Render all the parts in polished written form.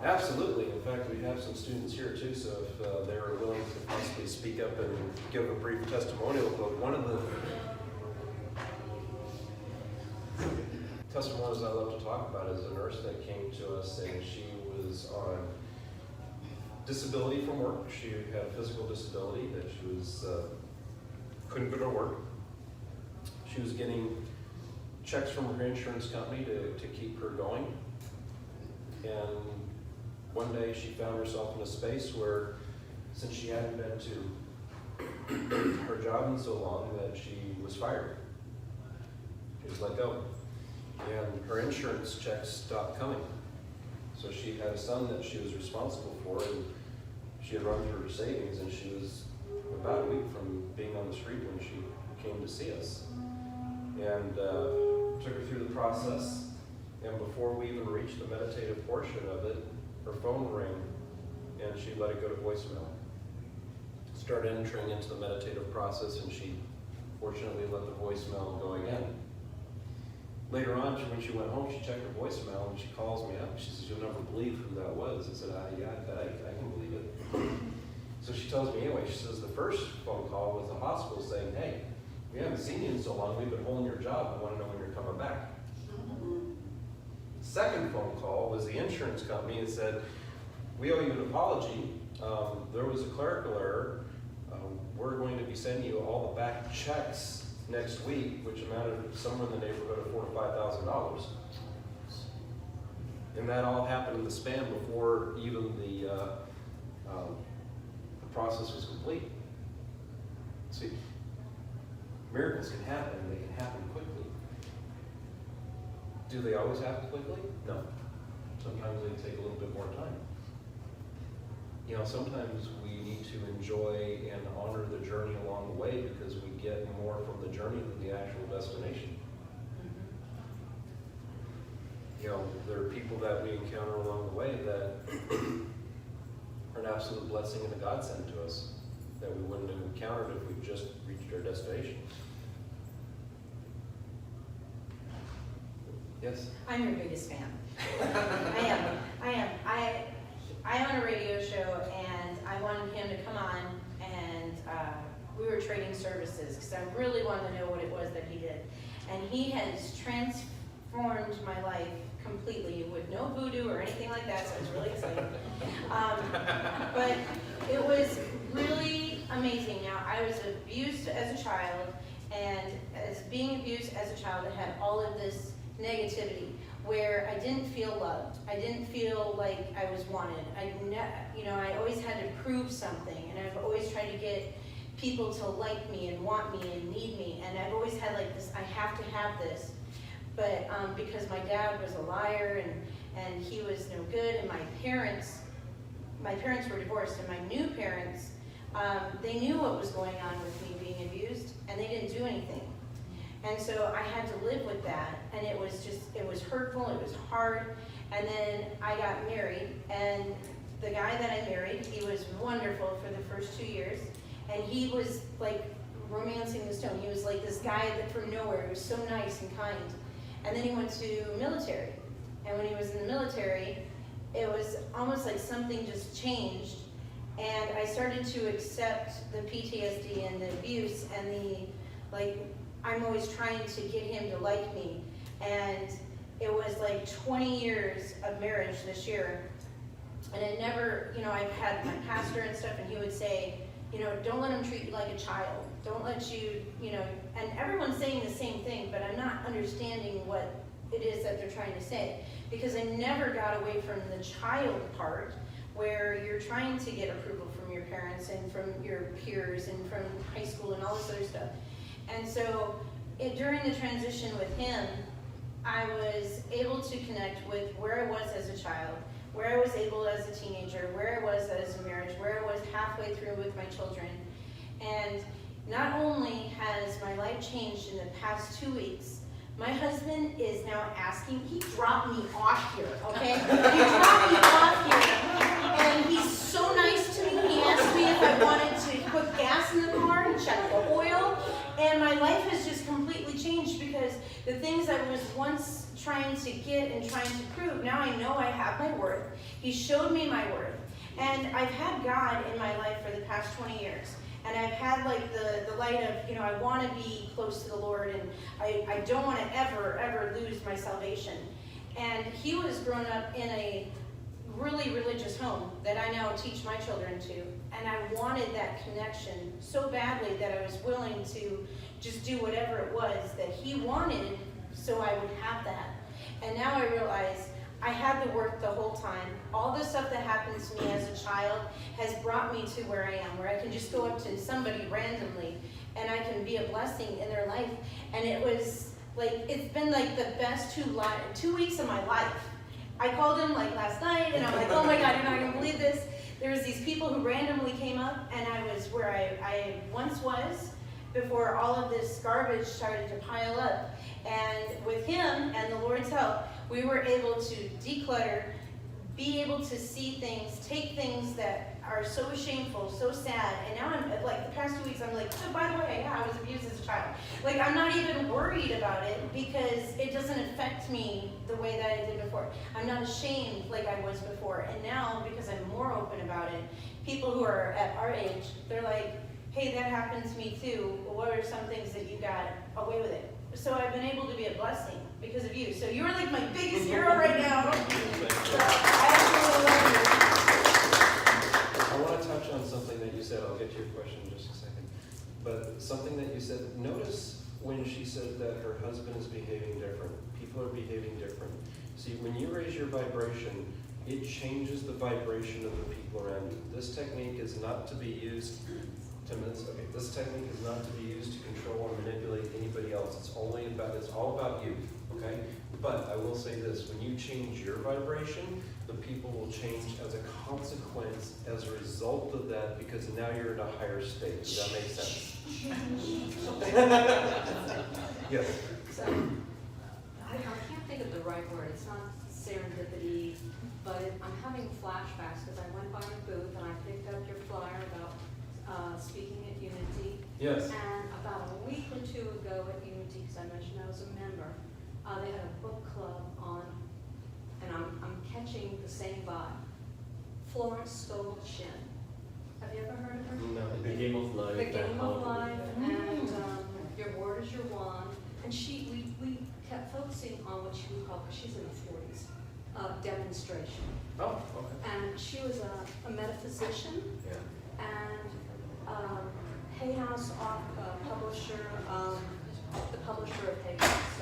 Absolutely. In fact, we have some students here too, so if they're willing to possibly speak up and give a brief testimonial. But one of the testimonials I love to talk about is a nurse that came to us saying she was on disability from work. She had a physical disability that she was couldn't go to work. She was getting checks from her insurance company to keep her going. And one day she found herself in a space where, since she hadn't been to her job in so long, that she was fired. She was let go. And her insurance checks stopped coming. So she had a son that she was responsible for, and she had run through her savings, and she was about a week from being on the street when she came to see us. And took her through the process, and before we even reached the meditative portion of it, her phone rang, and she let it go to voicemail. Started entering into the meditative process, and she fortunately let the voicemail go again. Later on, when she went home, she checked her voicemail, and she calls me up. She says, "You'll never believe who that was." I said, "Yeah, I can believe it." So she tells me anyway. She says the first phone call was the hospital saying, "Hey, we haven't seen you in so long. We've been holding your job. We want to know when you're coming back." Second phone call was the insurance company and said, "We owe you an apology. There was a clerical error. We're going to be sending you all the back checks next week, which amounted to somewhere in the neighborhood of $4,000 to $5,000. And that all happened in the span before even the process was complete. See, miracles can happen, and they can happen quickly. Do they always happen quickly? No. Sometimes they take a little bit more time. You know, sometimes we need to enjoy and honor the journey along the way, because we get more from the journey than the actual destination. You know, there are people that we encounter along the way that are an absolute blessing and a godsend to us that we wouldn't have encountered if we just reached our destination. Yes? I'm your biggest fan. I am. I own a radio show, and I wanted him to come on, and we were trading services because I really wanted to know what it was that he did. And he has transformed my life completely with no voodoo or anything like that, so it's really exciting. But it was really amazing. Now, I was abused as a child, and as being abused as a child, I had all of this negativity where I didn't feel loved. I didn't feel like I was wanted. I always had to prove something, and I've always tried to get people to like me and want me and need me, and I've always had like this, I have to have this. But because my dad was a liar, and he was no good, and my parents were divorced, and my new parents, they knew what was going on with me being abused, and they didn't do anything. And so I had to live with that, and it was hurtful, it was hard. And then I got married, and the guy that I married, he was wonderful for the first 2 years, and he was like romancing the stone. He was like this guy that from nowhere, he was so nice and kind. And then he went to military, and when he was in the military, it was almost like something just changed, and I started to accept the PTSD and the abuse and I'm always trying to get him to like me. And it was like 20 years of marriage this year. And it never, I've had my pastor and stuff, and he would say, don't let him treat you like a child. Don't let you, and everyone's saying the same thing, but I'm not understanding what it is that they're trying to say. Because I never got away from the child part, where you're trying to get approval from your parents and from your peers and from high school and all this other stuff. And so during the transition with him, I was able to connect with where I was as a child, where I was able as a teenager, where I was as a marriage, where I was halfway through with my children. And not only has my life changed in the past 2 weeks, my husband is now asking, he dropped me off here, okay? He dropped me off here, and he's so nice to me. He asked me if I wanted to put gas in the car and check the oil, and my life has just completely changed, because the things I was once trying to get and trying to prove. Now I know I have my worth. He showed me my worth. And I've had God in my life for the past 20 years. And I've had like the light of, you know, I want to be close to the Lord, and I don't want to ever lose my salvation. And he was grown up in a really religious home that I now teach my children to. And I wanted that connection so badly that I was willing to just do whatever it was that he wanted so I would have that. And now I realize I had the work the whole time. All the stuff that happened to me as a child has brought me to where I am, where I can just go up to somebody randomly and I can be a blessing in their life. And it was like, it's been like the best 2 weeks of my life. I called him like last night and I'm like, oh my God, you're not gonna believe this. There was these people who randomly came up, and I was where I once was before all of this garbage started to pile up. And with him and the Lord's help, we were able to declutter, be able to see things, take things that are so shameful, so sad. And now I'm like, the past 2 weeks, I'm like, oh, by the way, yeah, I was abused as a child. Like, I'm not even worried about it because it doesn't affect me the way that it did before. I'm not ashamed like I was before. And now, because I'm more open about it, people who are at our age, they're like, hey, that happened to me too. Well, what are some things that you got away with it? So I've been able to be a blessing because of you. So you're like my biggest hero right now. So I absolutely love you. I want to touch on something that you said. I'll get to your question in just a second. But something that you said, notice when she said that her husband is behaving different. People are behaving different. See, when you raise your vibration, it changes the vibration of the people around you. This technique is not to be used 10 minutes. Okay, this technique is not to be used to control or manipulate anybody else. It's all about you. Okay? But I will say this, when you change your vibration, the people will change as a consequence, as a result of that, because now you're in a higher state. Does that make sense? Yes. So, I can't think of the right word. It's not serendipity, but I'm having flashbacks because I went by your booth and I picked up your flyer about speaking at Unity. Yes. And about a week or two ago at Unity, because I mentioned I was a member, they had a book club on, and I'm catching the same vibe. Florence Scovel Shin. Have you ever heard of her? No. The Game of Life. The Game of Life, and Your Word is Your Wand. And we kept focusing on what she would call, because she's in the 40s, demonstration. Oh, okay. And she was a metaphysician, Yeah. and Hay House publisher, the publisher of Hay House,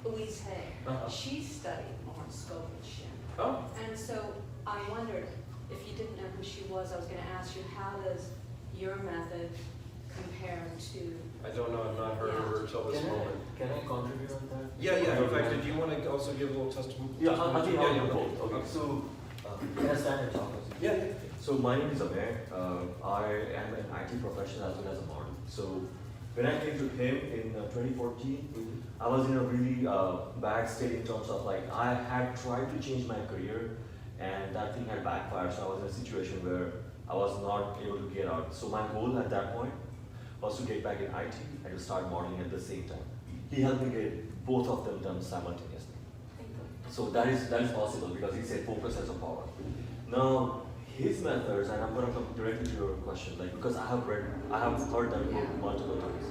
Louise Hay. Uh-huh. She studied Florence Scovel Shin. Oh. And so I wondered, if you didn't know who she was, I was going to ask you, how does your method compare to? I don't know. I've not heard of her till this moment. Can I contribute on that? Yeah. In fact, did you want to also give a little testimony? Yeah, I think I'll Yeah, do both. Okay, so can I stand and talk? Yeah. So my name is Amir. I am an IT professional as well as a model. So when I came to him in 2014, I was in a really bad state in terms of like I had tried to change my career and that thing had backfired. So I was in a situation where I was not able to get out. So my goal at that point was to get back in IT and to start modeling at the same time. He helped me get both of them done simultaneously. So that is possible because he said focus as a power. Now his methods, and I'm going to come directly to your question, like because I have heard that book multiple times.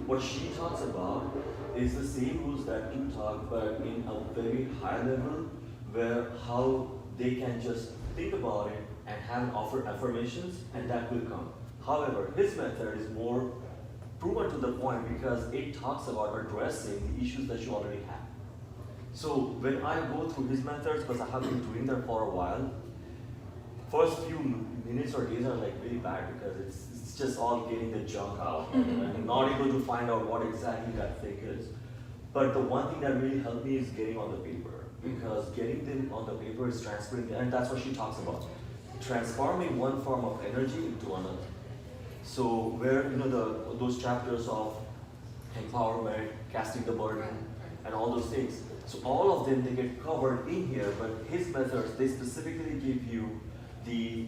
What she talks about is the same rules that you talk, but in a very high level, where how they can just think about it and have offer affirmations, and that will come. However, his method is more proven to the point because it talks about addressing the issues that you already have. So when I go through his methods, because I have been doing them for a while, first few minutes or days are like really bad because it's just all getting the junk out and not able to find out what exactly that thing is. But the one thing that really helped me is getting on the paper, because getting them on the paper is transferring, and that's what she talks about, transforming one form of energy into another. So where those chapters of empowerment, casting the burden, and all those things. So all of them, they get covered in here, but his methods, they specifically give you the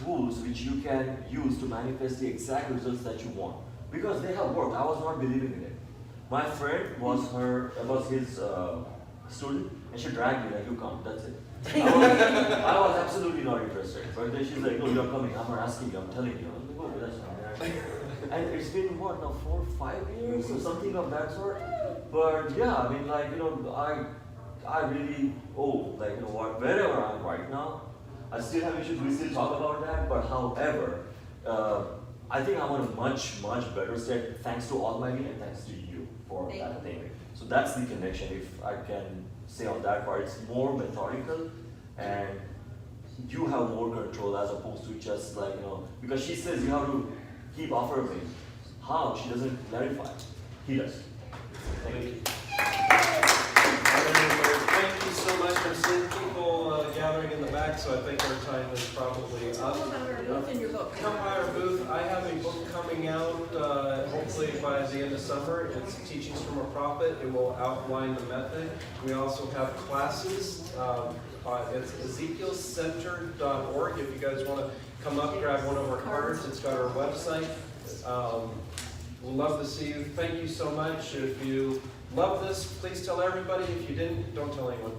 tools which you can use to manifest the exact results that you want. Because they have worked. I was not believing in it. My friend was his student, and she dragged me like, you come, that's it. I was absolutely not interested. But then she's like, no, you're coming. I'm not asking you, I'm telling you. I was like, oh, that's fine. And it's been what now, 4 or 5 years or something of that sort. But yeah, I mean, like, you know, I really like, you know what, wherever I'm right now, I still have issues. We still talk about that. But however, I think I'm on a much better state thanks to Almighty and thanks to you for that thing. So that's the connection. If I can say on that part, it's more methodical, and you have more control as opposed to just like, you know, because she says you have to keep affirming. How? She doesn't clarify. He does. Thank you. Thank you so much. I'm seeing people gathering in the back, so I think our time is probably up. Come by our booth in your book. Come by our booth. I have a book coming out hopefully by the end of summer. It's Teachings from a Prophet. It will outline the method. We also have classes. It's EZKN060119. If you guys want to come up, grab one of our cards. It's got our website. We'd love to see you. Thank you so much. If you love this, please tell everybody. If you didn't, don't tell anyone.